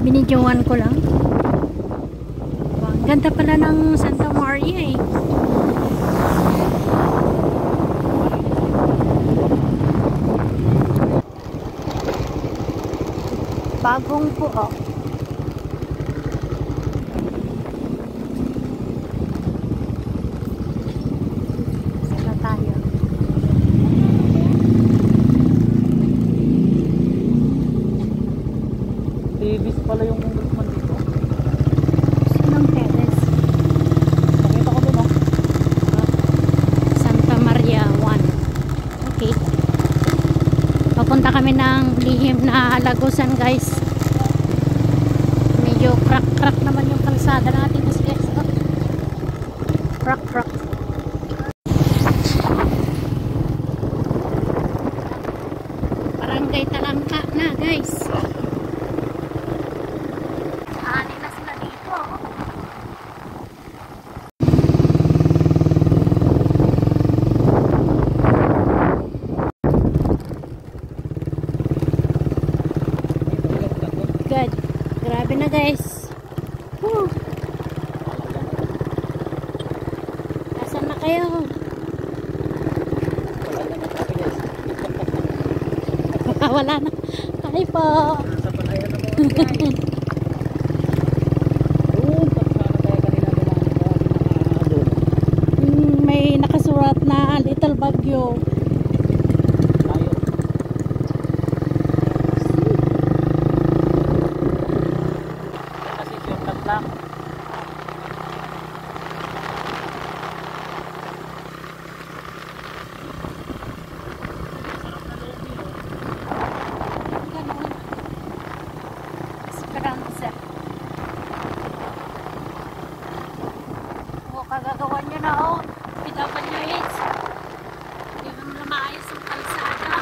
Binidyoan ko lang. Ang ganda pala ng Santa Maria eh. Bagong po oh. Sana tayo. Davis pala yung congressman dito. Sinong Teres? Nakita ko doon, oh. Santa Maria 1. Okay. Papunta kami ng lihim na Lagusan, guys. Medyo crack naman yung kalsada natin kasi guys. Crack. Barangay Talangka na, guys. Ani na sila dito. Good. Grabe na, guys. Woo. Nasaan na kayo? Wala na. Hi po. Sa palayan ako. Doon, pagkana tayo kanina doon. May nakasurat na Little Bagyo. Tayo. Kasi shortcut lang. Esperanza. O, kagagawa nyo na o. PWH. Hindi mo na maayos ang kalsada.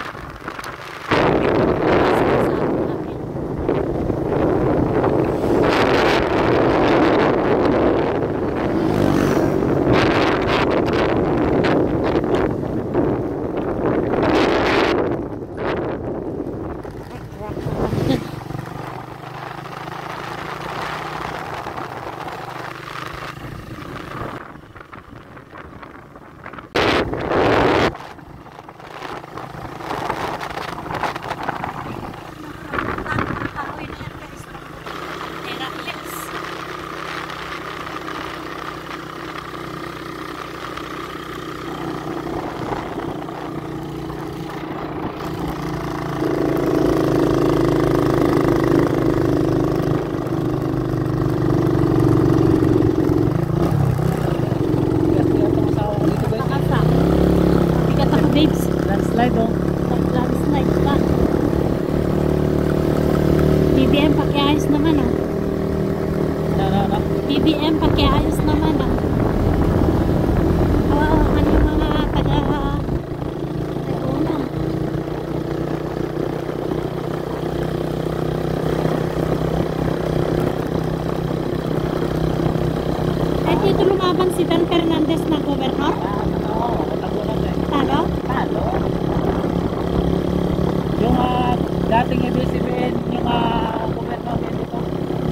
Landslide, oh. Landslide pa. BBM pakiayos naman ah. BBM pakiayos naman ah. Kawawakan yung mga taga-Laguna. Kahit dito lumaban si Dan Fernandez na gobernador. Talo? Talo. Yung dating ABS-CBN, yung gobernador dito,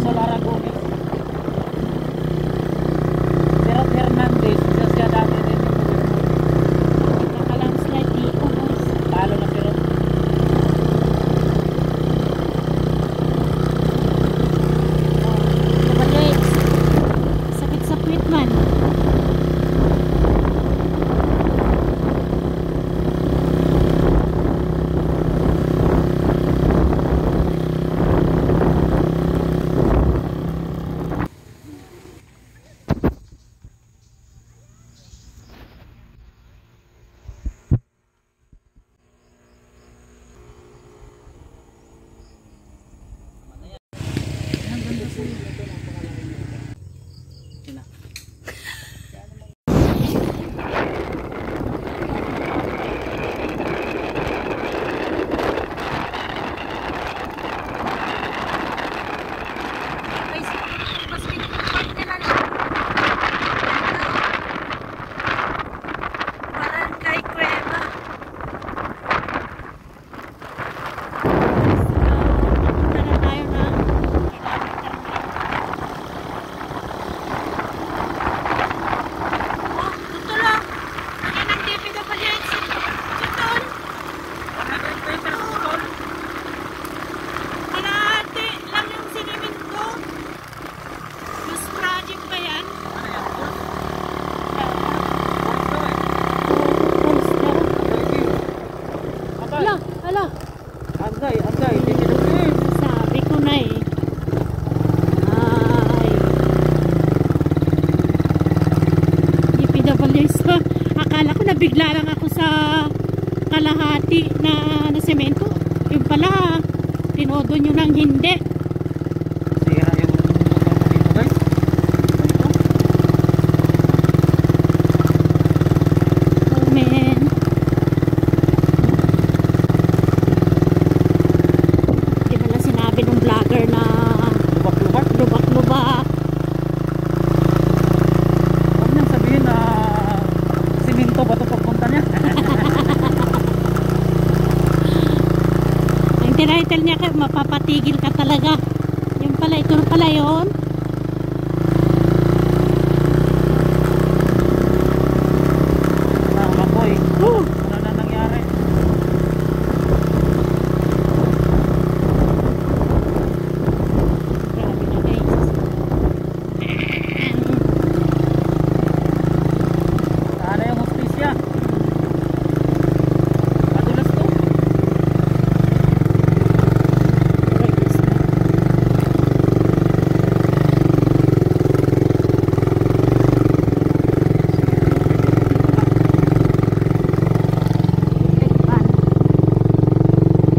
Solara Gomez. Pero Hernandez, siya dati rin yung gobernador. Nagkaka-landslide dito. Talo na pero. Kabalik. Sakit sa puwit man. nabigla lang ako sa kalahati na semento. Yung pala, tinodo nyo ng hindi. Sira yung motor ko dito guys. Ito. Oh man. Di pala sinabi ng vlogger na Lubak-lubak. lubak-lubak. Huwag niyang sabihin na siminto ba ito pagpunta niya? Ang tinitle niya ka, mapapatigil ka talaga. Yung pala, ito na pala yun. Makoy. Oh, Ano na nangyari? grabe na guys. Sana yung hostisya. Madulas to.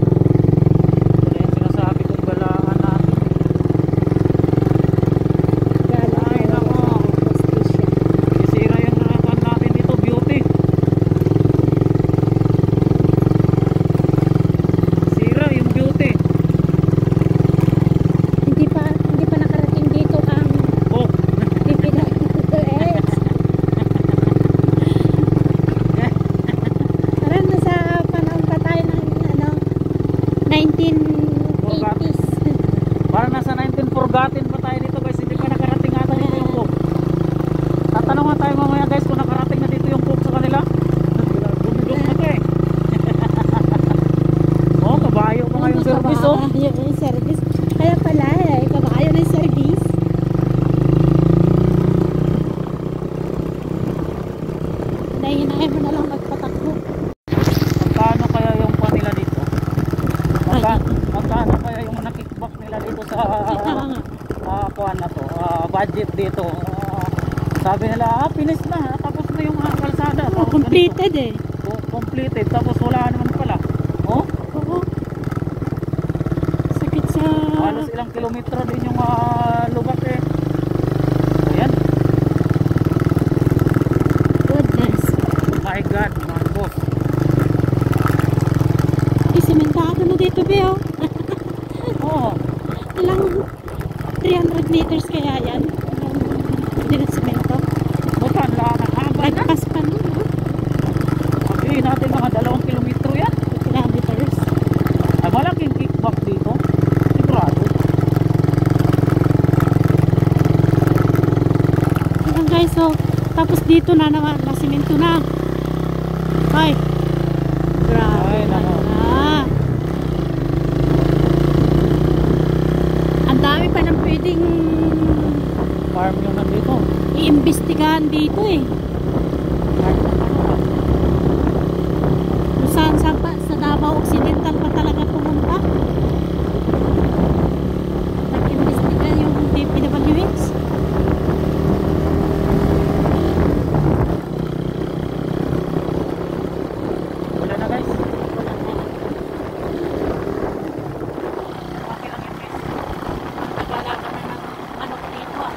Wala yung sinasabi kong galaan natin. Ay, nako. Sisira yung harapan natin dito, beauty. Sira yung beauty. Hindi pa nakarating dito ang Oh, DPWH. Parang nasa panahon pa tayo ng 1980s. parang nasa 19 forgotten pa tayo dito guys. Hindi pa nakarating ata dito yung cook. Tatanong nga tayo mamaya guys kung nakarating na dito yung cook sa kanila. Bumidok na to eh. Oh, kabayo pa nga yung service oh. Yung service. Kaya pala kabayo ng service. Hinahin mo na lang magpatakbo. Magkano kaya yung pa nila dito? Magkano kaya yung nakickback nila dito sa kuan na to, budget dito? Sabi nila, finish na, tapos na yung kalsada. Tapos Completed ganito. Completed, tapos wala naman pala. Oh, Oo. Sakit sa... halos ilang kilometro din yung lubak eh. Ayan, Goodness. my God, mga boss. Sementado na dito, Beo. Oh, Ilang 300 meters kaya yan? Hindi na semento. bukan lang ang haba na. Lagpas pa nun, no? Sabihin natin mga 2 kilometro yan. 2 kilometers. Ay, malaking kickback dito. Sigurado. Ayan guys, so tapos dito na semento na. Ay. Grabe Ay, na. nako. Ang dami pa nang pwedeng Farm yung nandito. iimbestigahan dito eh. Kung saan pa, sa Davao Occidental pa talaga pumunta. Nag-imbestiga yung DPWH. Wala na guys. Wala na. Okay lang yung guys. Nagala ka na ng manok dito ah.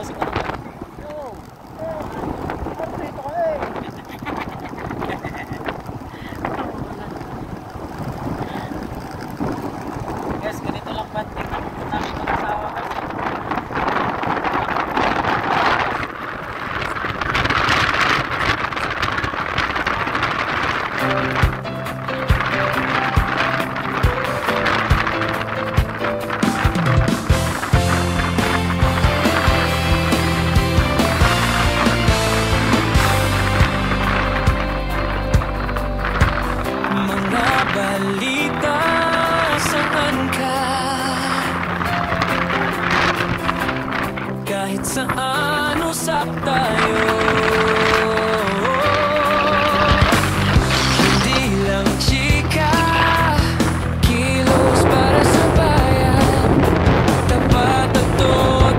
kasi ka naman. Guys, ganito lang banding namin mag-asawa guys. Mga balita, saan ka? Kahit saan usap tayo, hindi lang chika, kilos para sa bayan, tapat at totoo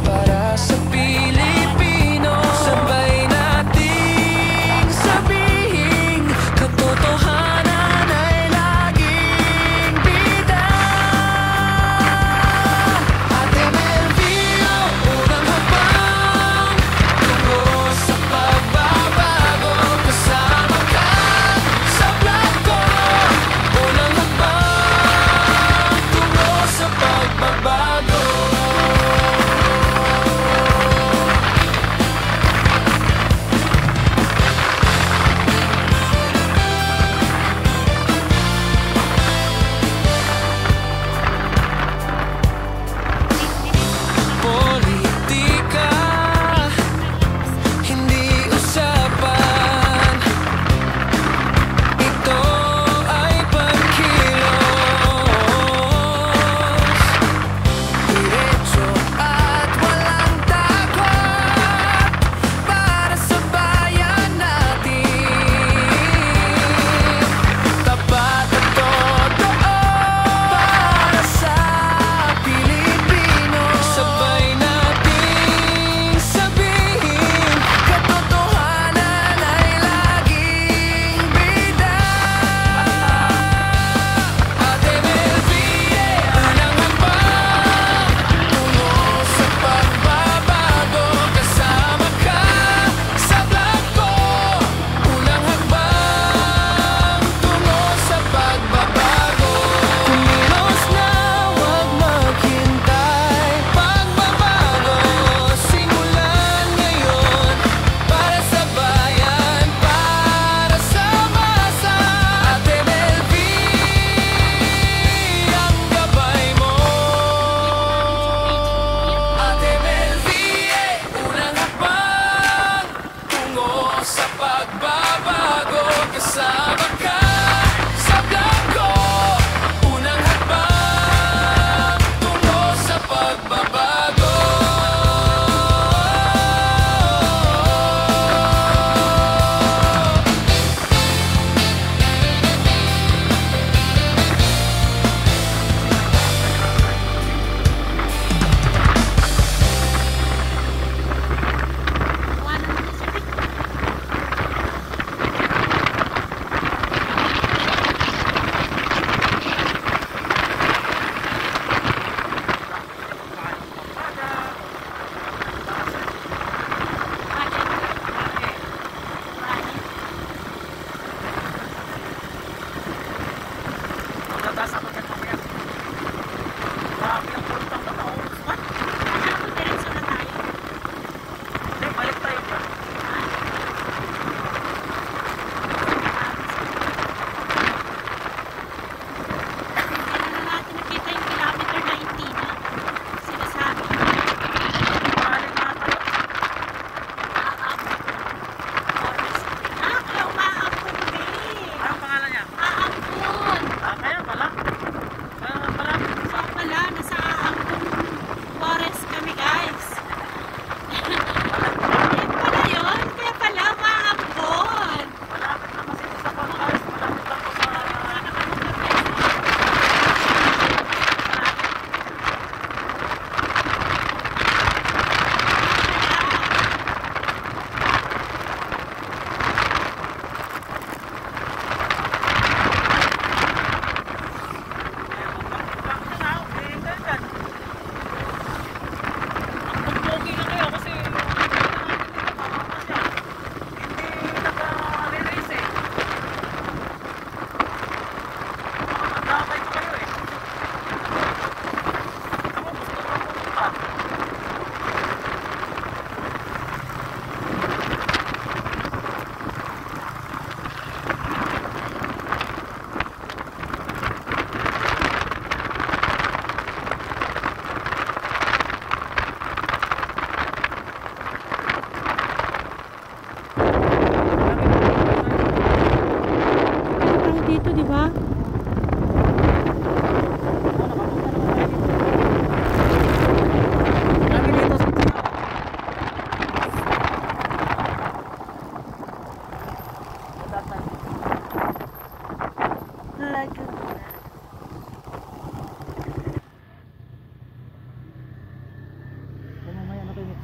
para sa Pilipino. Sabay nating sabihin, katotohanan ay laging bida. At MLVO, unang habang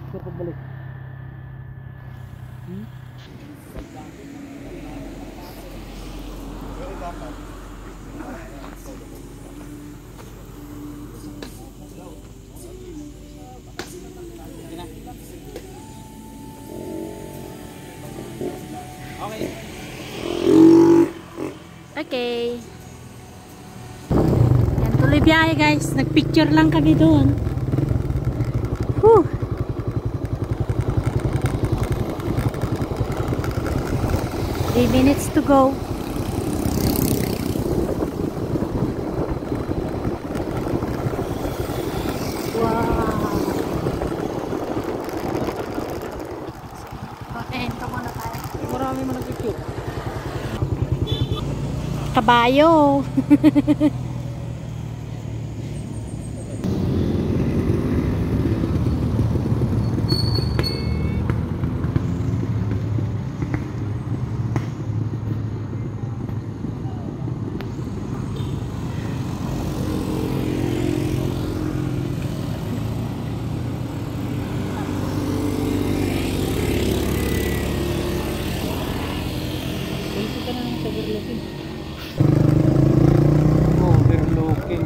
picture pagbalik. Okay. Okay. Yan, tuloy biyahe guys. Nagpicture lang kami doon. Whew. Three minutes to go. Wow. Okay, ito muna tayo. Marami mo nag-picture. Kabayo. Dito ka na naman sa overlooking. Overlooking.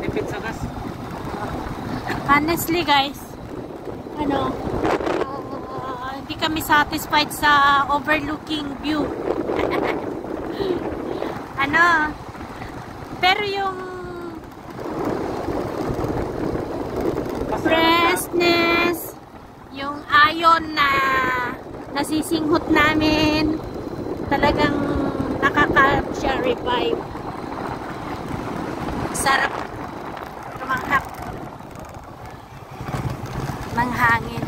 Tipid sa gas. Honestly guys, ano, hindi kami satisfied sa overlooking view. Ano, pero yung freshness, yung ayon na nasisinghot namin, talagang nakaka-siya revive. Sarap tumanghak ng hangin.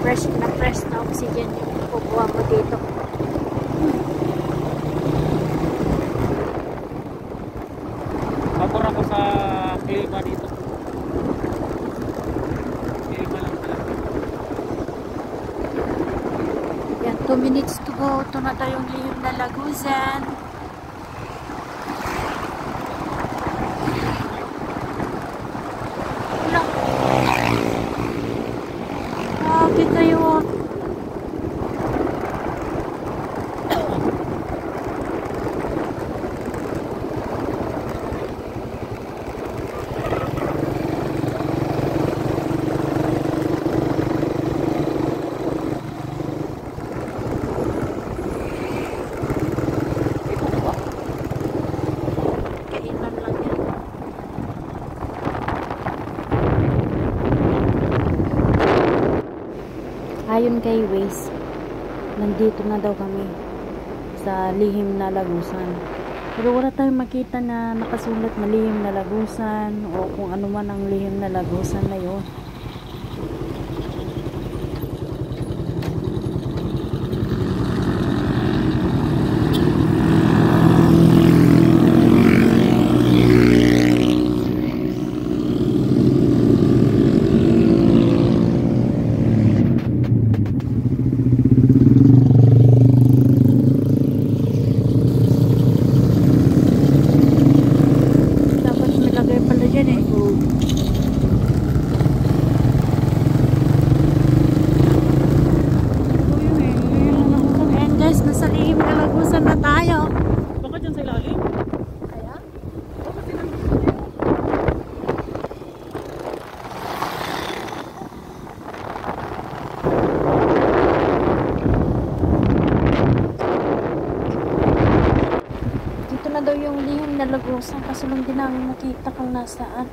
Fresh na oxygen yung kukuha mo dito. Pabor ako sa klima dito. Klima lang talaga. Yan, 2 minutes to go. Ito na tayong lihim na Lagusan. Wala. Grabe tayo. Kainan lang yan. Ayon kay Waze, nandito na daw kami sa lihim na Lagusan. Pero wala tayong makita na nakasulat na lihim na Lagusan o kung ano man ang lihim na Lagusan na yun. Dapat may lagay pala dyan eh. Ayan guys, nasa lihim na Lagusan na tayo. Baka dyan sa ilalim. Kaya? Dito na daw yung lihim na Lagusan kasi lang din namin makita kung nasaan.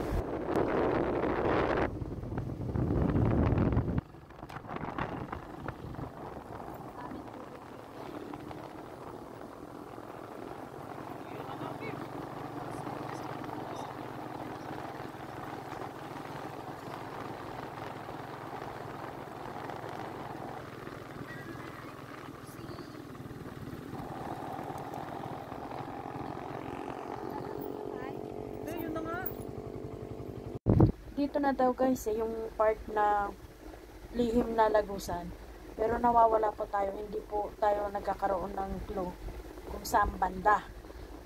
Dito na daw guys yung part na lihim na Lagusan. Pero nawawala po tayo, hindi po tayo nagkakaroon ng clue kung saan banda.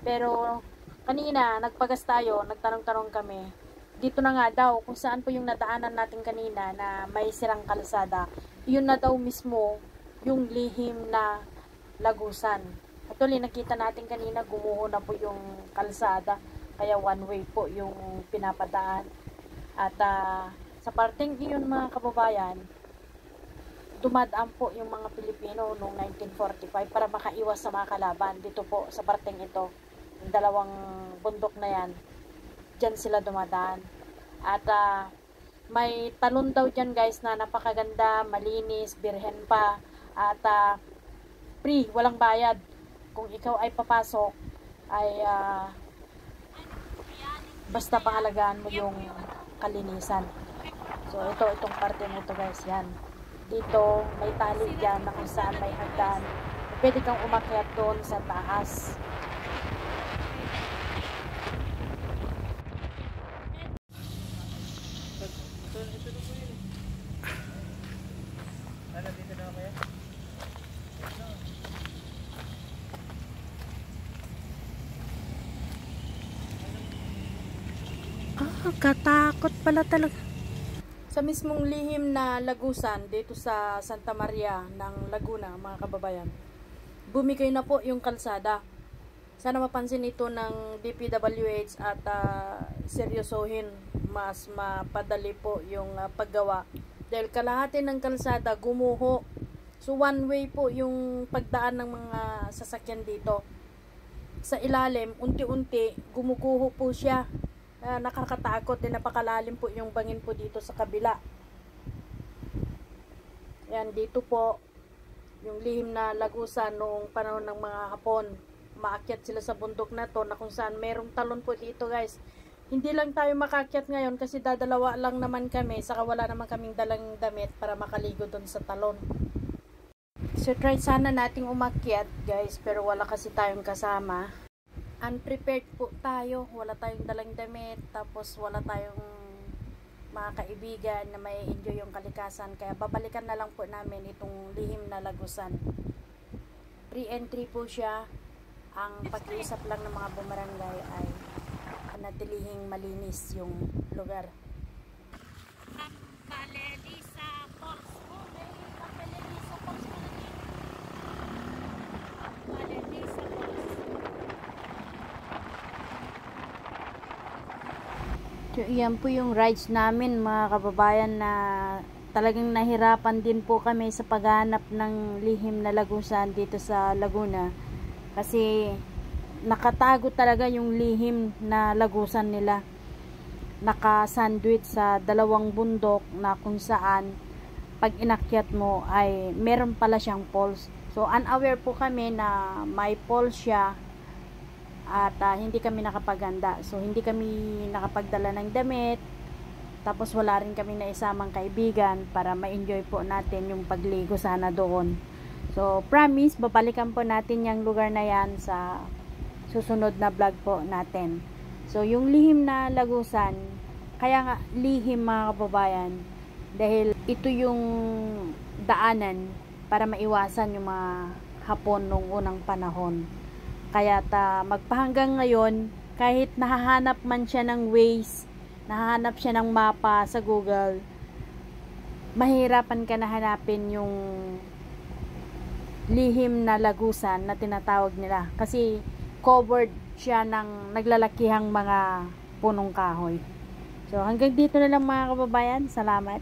Pero kanina, nagpagas tayo, nagtanong-tanong kami, dito na nga daw, kung saan po yung nadaanan natin kanina na may sirang kalsada, yun na daw mismo yung lihim na lagusan. Actually, nakita natin kanina, gumuho na po yung kalsada, kaya one way po yung pinapadaan. At sa parteng iyon mga kababayan, dumadaan po yung mga Pilipino noong 1945 para makaiwas sa mga kalaban. Dito po sa parteng ito, yung dalawang bundok na yan, dyan sila dumadaan. At may talon daw dyan guys na napakaganda, malinis, birhen pa. At free, walang bayad. Kung ikaw ay papasok, ay basta pangalagaan mo yung kalinisan. So itong parte nito guys, yan. Dito may tali dyan na kung saan may hagdan. Pwede kang umakyat doon sa taas. Katakot pala talaga. Sa mismong lihim na lagusan dito sa Santa Maria ng Laguna, mga kababayan, bumigay na po yung kalsada. Sana mapansin ito ng DPWH at seryosohin, mas mapadali po yung paggawa. Dahil kalahati ng kalsada gumuho. So one way po yung pagdaan ng mga sasakyan dito. Sa ilalim, unti-unti gumuguho po siya. Nakakatakot din, napakalalim po yung bangin po dito sa kabila. Yan, dito po yung lihim na lagusan noong panahon ng mga Hapon. Maakyat sila sa bundok na to na kung saan merong talon po dito guys. Hindi lang tayo makakyat ngayon kasi dadalawa lang naman kami, saka wala naman kaming dalang damit para makaligo doon sa talon. So try sana nating umakyat guys, pero wala kasi tayong kasama. Unprepared po tayo, wala tayong dalang damit, tapos wala tayong mga kaibigan na may enjoy yung kalikasan, kaya babalikan na lang po namin itong lihim na lagusan. Free entry po siya. Ang pag-iusap lang ng mga bumarangay ay natilihing malinis yung lugar. So, yan po yung rides namin mga kababayan, na talagang nahirapan din po kami sa paghanap ng lihim na lagusan dito sa Laguna. Kasi nakatago talaga yung lihim na lagusan nila. Naka-sandwich sa dalawang bundok na kung saan pag inakyat mo ay meron pala siyang falls. So unaware po kami na may falls siya. At hindi kami nakapaganda. So hindi kami nakapagdala ng damit. Tapos wala rin kami naisamang kaibigan para ma-enjoy po natin yung pagligo sana doon. So promise, babalikan po natin yung lugar na yan sa susunod na vlog po natin. So yung lihim na lagusan, kaya nga lihim mga kababayan, dahil ito yung daanan para maiwasan yung mga Hapon nung unang panahon. Kaya magpahanggang ngayon, kahit nahahanap man siya ng Waze, nahahanap siya ng mapa sa Google, mahirapan ka na hanapin yung lihim na lagusan na tinatawag nila. Kasi covered siya ng naglalakihang mga punong kahoy. So hanggang dito na lang mga kababayan. Salamat.